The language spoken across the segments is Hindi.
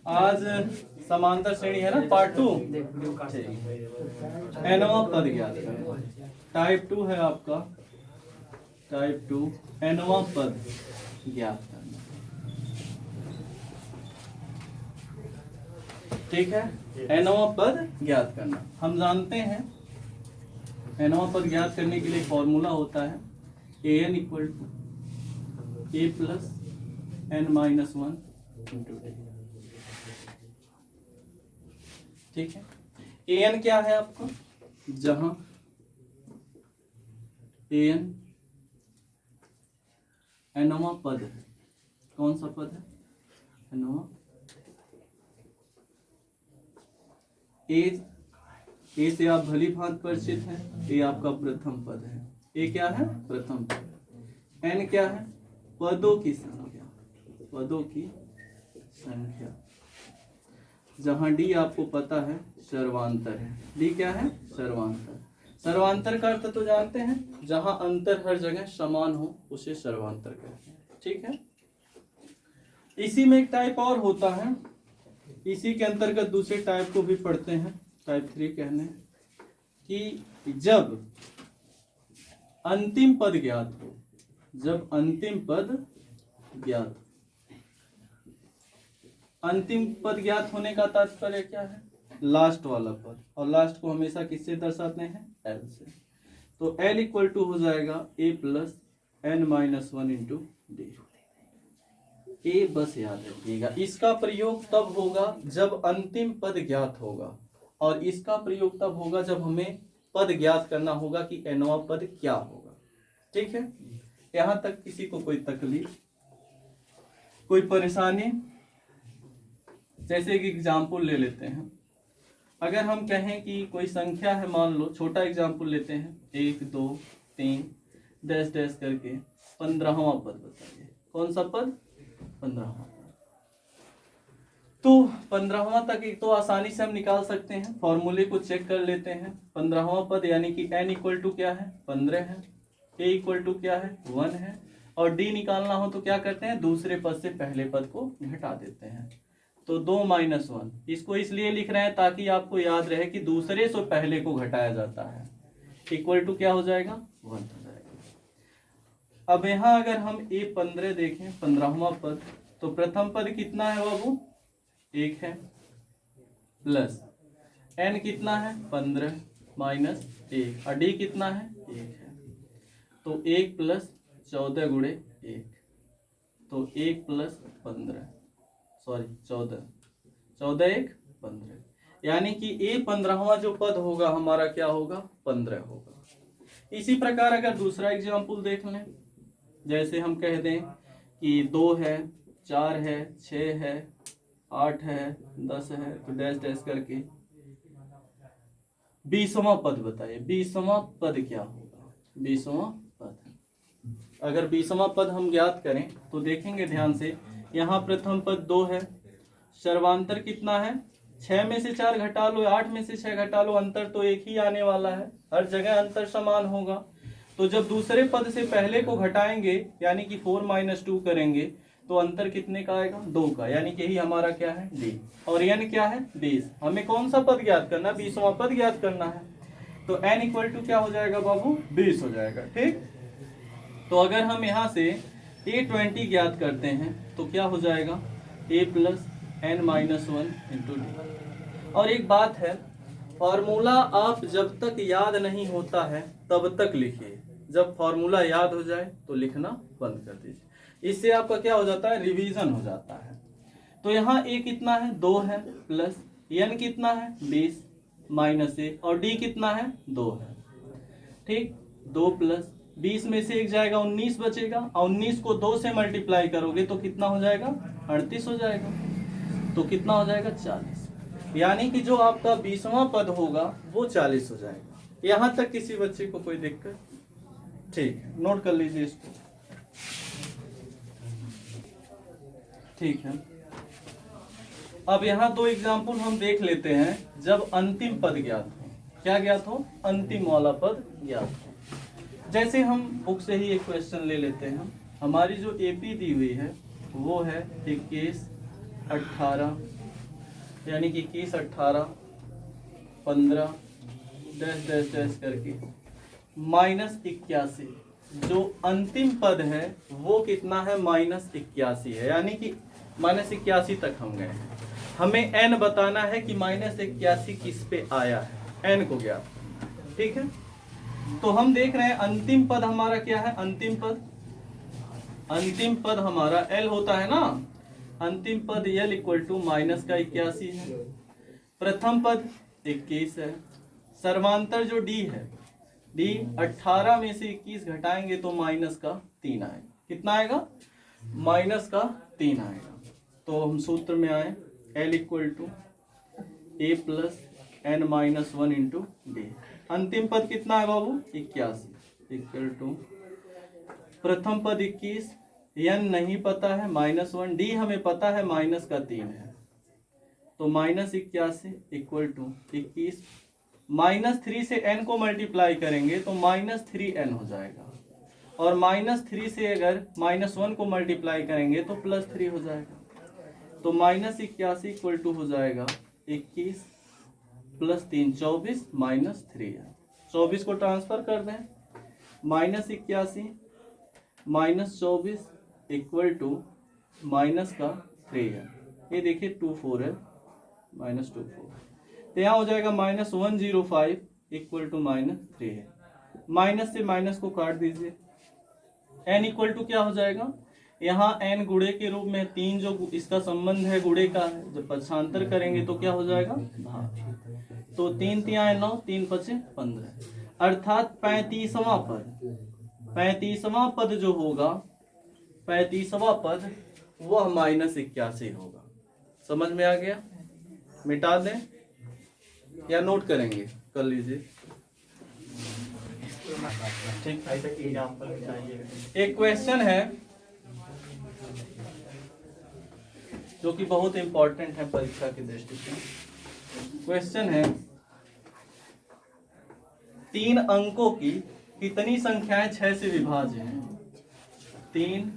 आज समांतर श्रेणी है ना, पार्ट 2। एनवा पद ज्ञात करना। टाइप 2 है आपका, टाइप 2 एनवा पद ज्ञात करना। ठीक है, एनवा पद ज्ञात करना। हम जानते हैं एनवा पद ज्ञात करने के लिए फॉर्मूला होता है an equal to a plus n minus 1 into डी। ठीक है, an क्या है आपका, जहां an एनवा पद है। कौन सा पद है, एनवा। ए से आप भली भांति परिचित हैं, ए आपका प्रथम पद है। ए क्या है, प्रथम पद। एन क्या है, पदों की संख्या, पदों की संख्या। जहां डी आपको पता है सर्वांतर है। डी क्या है, सर्वांतर। सर्वांतर का अर्थ तो जानते हैं, जहां अंतर हर जगह समान हो उसे सर्वांतर कहते हैं। ठीक है, इसी में एक टाइप और होता है, इसी के अंतर्गत दूसरे टाइप को भी पढ़ते हैं, टाइप 3 कहने, कि जब अंतिम पद ज्ञात हो, जब अंतिम पद ज्ञात। अंतिम पद ज्ञात होने का तात्पर्य क्या है, लास्ट वाला पद, और लास्ट को हमेशा किससे दर्शाते हैं, एल से। तो एल इक्वल टू हो जाएगा A plus N minus 1 into D. ए बस याद रखिएगा, इसका प्रयोग तब होगा जब अंतिम पद ज्ञात होगा, और इसका प्रयोग तब होगा जब हमें पद ज्ञात करना होगा कि एनवा पद क्या होगा। ठीक है, यहां तक किसी को कोई तकलीफ, कोई परेशानी? जैसे कि एग्जाम्पल ले लेते हैं, अगर हम कहें कि कोई संख्या है, मान लो छोटा एग्जाम्पल लेते हैं, 1 2 3 डैश डैश करके 15वां पद बताइए। कौन सा पद, 15वां। तो 15वां तक एक तो आसानी से हम निकाल सकते हैं, फॉर्मूले को चेक कर लेते हैं। 15वां पद यानी कि n इक्वल टू क्या है, 15 है, a इक्वल टू क्या है, 1 है, और d निकालना हो तो क्या करते हैं, दूसरे पद से पहले पद को घटा देते हैं। तो 2 माइनस 1, इसको इसलिए लिख रहे हैं ताकि आपको याद रहे कि दूसरे से पहले को घटाया जाता है। इक्वल टू क्या हो जाएगा, 1 हो जाएगा। अब यहाँ अगर हम a15 देखें, 15वां पद, तो प्रथम पद कितना है बाबू, 1 है, प्लस n कितना है, 15 माइनस 1, और d कितना है, 1 है। तो 1 प्लस 14 गुणे 1, तो 1 प्लस 15, सॉरी 14, 14 1 15, यानी कि a 15वां जो पद होगा हमारा क्या होगा, 15 होगा। इसी प्रकार अगर दूसरा एग्जाम्पल देख लें, जैसे हम कह दें कि 2 है, 4 है, 6 है, 8 है, 10 है, तो डैश डैश करके 20वां पद बताइए। 20वां पद क्या होगा, 20वां पद। अगर 20वां पद हम ज्ञात करें तो देखेंगे ध्यान से, यहाँ प्रथम पद 2 है, सर्वांतर कितना है, 6 में से 4 घटा लो, 8 में से 6 घटा लो, अंतर तो एक ही आने वाला है, हर जगह अंतर समान होगा। तो जब दूसरे पद से पहले को घटाएंगे यानी कि 4 माइनस 2 करेंगे तो अंतर कितने का आएगा, 2 का, यानी कि यही हमारा क्या है, डी। और n क्या है, 20। हमें कौन सा पद ज्ञात करना है, 20वां पद ज्ञात करना है। तो n इक्वल टू क्या हो जाएगा बाबू, 20 हो जाएगा। ठीक, तो अगर हम यहाँ से a20 ज्ञात करते हैं तो क्या हो जाएगा, a plus n minus 1 into D. और एक बात है, फॉर्मूला आप जब तक याद नहीं होता है तब तक लिखिए, जब फॉर्मूला याद हो जाए तो लिखना बंद कर दीजिए। इससे आपका क्या हो जाता है, रिवीजन हो जाता है। तो यहाँ a कितना है, 2 है, प्लस n कितना है, 20 माइनस 1, और d कितना है, 2 है। ठीक, 2 प्लस 20 में से 1 जाएगा, 19 बचेगा, और 19 को 2 से मल्टीप्लाई करोगे तो कितना हो जाएगा, 38 हो जाएगा। तो कितना हो जाएगा, 40, यानी कि जो आपका 20वां पद होगा वो 40 हो जाएगा। यहां तक किसी बच्चे को कोई दिक्कत? ठीक है, नोट कर लीजिए इसको। ठीक है, अब यहाँ 2 एग्जाम्पल हम देख लेते हैं, जब अंतिम पद ज्ञात हो। क्या ज्ञात हो, अंतिम वाला पद ज्ञात हो। जैसे हम बुक से ही एक क्वेश्चन ले लेते हैं, हमारी जो एपी दी हुई है वो है 21, 18, यानी कि 21, 18, 15 डैश डैश डैश करके -81। जो अंतिम पद है वो कितना है? -81 है, यानी कि -81 तक हम गए हैं। हमें n बताना है कि -81 किस पे आया है, n को ज्ञात करना है। ठीक है, तो हम देख रहे हैं अंतिम पद हमारा क्या है? अंतिम पद हमारा l होता है ना। अंतिम पद l इक्वल टू -81 है। प्रथम पद 21 है। सर्वांतर जो d है, d 18 में से 21 घटाएंगे तो -3 आएगा। कितना आएगा? -3 आएगा। तो हम सूत्र में आए l equal to a plus n-1 into डी। अंतिम पद कितना है बाबू? 81 इक्वल टू प्रथम पद 21, n नहीं पता है -1, d हमें पता है -3 है। तो -81 इक्वल टू 21, -3 से n को मल्टीप्लाई करेंगे तो -3n हो जाएगा, और -3 से अगर -1 को मल्टीप्लाई करेंगे तो +3 हो जाएगा। तो -81 इक्वल टू हो जाएगा 21 + 3 24 -3 है। 24 को ट्रांसफर कर दें, -81 -24 इक्वल टू -3 है। ये देखिए 24 है, -24, तो यहाँ हो जाएगा -105 इक्वल टू -3 है। माइनस से माइनस को काट दीजिए, n इक्वल टू क्या हो जाएगा? यहाँ n गुणे के रूप में 3 जो इसका संबंध है गुणे का है, जब पक्षांतर करेंगे तो क्या हो जाएगा? भाग। तो 3 3 9, 3 5 15, अर्थात 35वां पद जो होगा, 35वां पद वह -81 होगा। समझ में आ गया? मिटा दें या नोट करेंगे? कर लीजिए। ठीक, एक क्वेश्चन है जो कि बहुत इंपॉर्टेंट है परीक्षा की दृष्टि से। क्वेश्चन है 3 अंकों की कितनी संख्याएं 6 से विभाज्य हैं? 3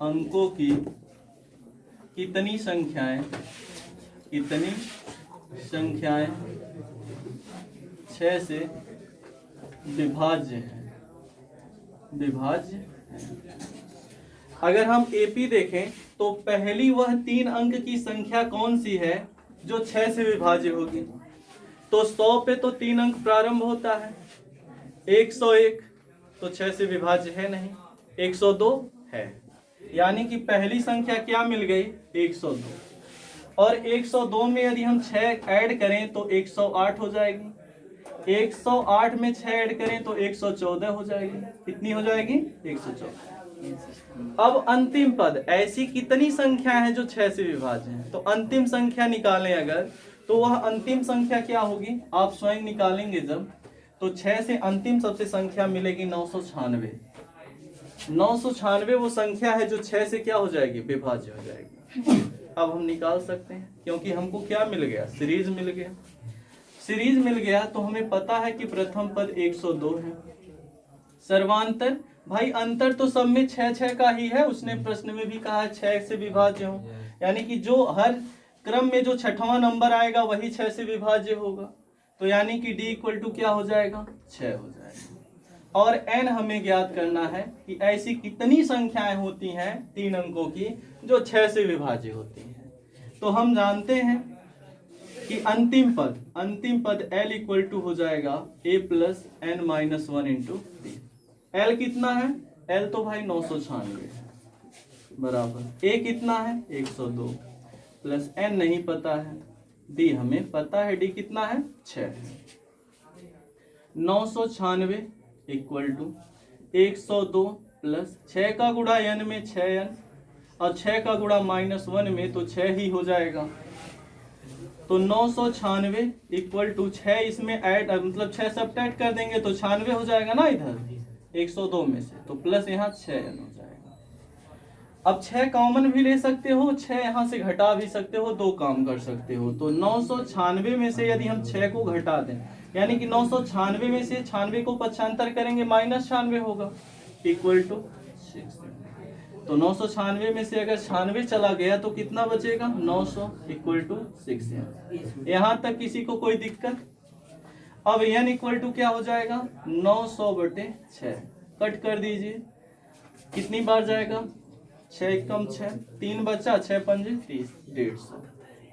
अंकों की कितनी संख्याएं 6 से विभाज्य है? अगर हम एपी देखें तो पहली वह 3 अंक की संख्या कौन सी है जो 6 से विभाज्य होगी? तो 100 पे तो 3 अंक प्रारंभ होता है। 101 तो 6 से विभाज्य है नहीं। 102 है, यानी कि पहली संख्या क्या मिल गई? 102। और 102 में यदि हम 6 ऐड करें तो 108 हो जाएगी। 108 में 6 ऐड करें तो 114 हो जाएगी। कितनी हो जाएगी? 114। अब अंतिम पद, ऐसी कितनी संख्या है जो 6 से विभाज्य है? तो अंतिम संख्या निकालें अगर, तो वह अंतिम संख्या क्या होगी? आप स्वयं निकालेंगे जब, तो 6 से अंतिम सबसे संख्या मिलेगी 996। 996 वो संख्या है जो 6 से क्या हो जाएगी? विभाज्य हो जाएगी। अब हम निकाल सकते हैं, क्योंकि हमको क्या मिल गया? सीरीज मिल गया। सीरीज मिल गया तो हमें पता है कि प्रथम पद 102 है। सर्वांतर, भाई अंतर तो सब में 6 का ही है। उसने प्रश्न में भी कहा 6 से विभाज्य हो, यानी कि जो हर क्रम में जो 6वां नंबर आएगा वही 6 से विभाज्य होगा। तो यानी कि d इक्वल टू क्या हो जाएगा? 6 हो जाएगा। और n हमें ज्ञात करना है कि ऐसी कितनी संख्याएं होती हैं 3 अंकों की जो 6 से विभाज्य होती हैं। तो हम जानते हैं कि अंतिम पद l इक्वल टू हो जाएगा a plus n-1 into D. l कितना है? l तो भाई 996 है, बराबर a कितना है? 102 प्लस n नहीं पता है, d हमें पता है, d कितना है? 6 है। 996 इक्वल टू 102 प्लस 6 का गुणा n में 6n, और 6 का गुणा -1 में तो 6 ही हो जाएगा। तो 996 इक्वल टू 6 इसमें ऐड, मतलब 6 सब्ट्रैक्ट कर देंगे तो 96 हो जाएगा ना इधर 102 में से, तो प्लस यहाँ 6n हो जाएगा। अब 6 कॉमन भी ले सकते हो, 6 यहाँ से घटा भी सकते हो, 2 काम कर सकते हो। तो 996 में से यदि हम 6 को घटा दें, यानी कि 996 में से 96 को पक्षांतर करेंगे -96 होगा, इक्वल टू 6। तो 996 में से अगर 96 चला गया तो कितना बचेगा? 900 इक्वल टू 6n। यहाँ तक किसी को कोई दिक्कत? अब n इक्वल टू क्या हो जाएगा? 900/6 कट कर दीजिए, कितनी बार जाएगा? 6 एकम 6, 3 बचा, 6 पंजे 30, 150,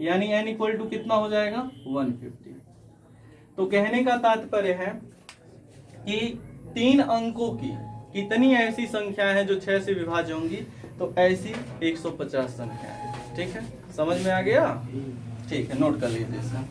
यानी n इक्वल टू कितना हो जाएगा? 150। तो कहने का तात्पर्य है कि 3 अंकों की कितनी ऐसी संख्या है जो 6 से विभाज्य होंगी? तो ऐसी 150 संख्या है। ठीक है, समझ में आ गया? ठीक है, नोट कर लीजिए इसका।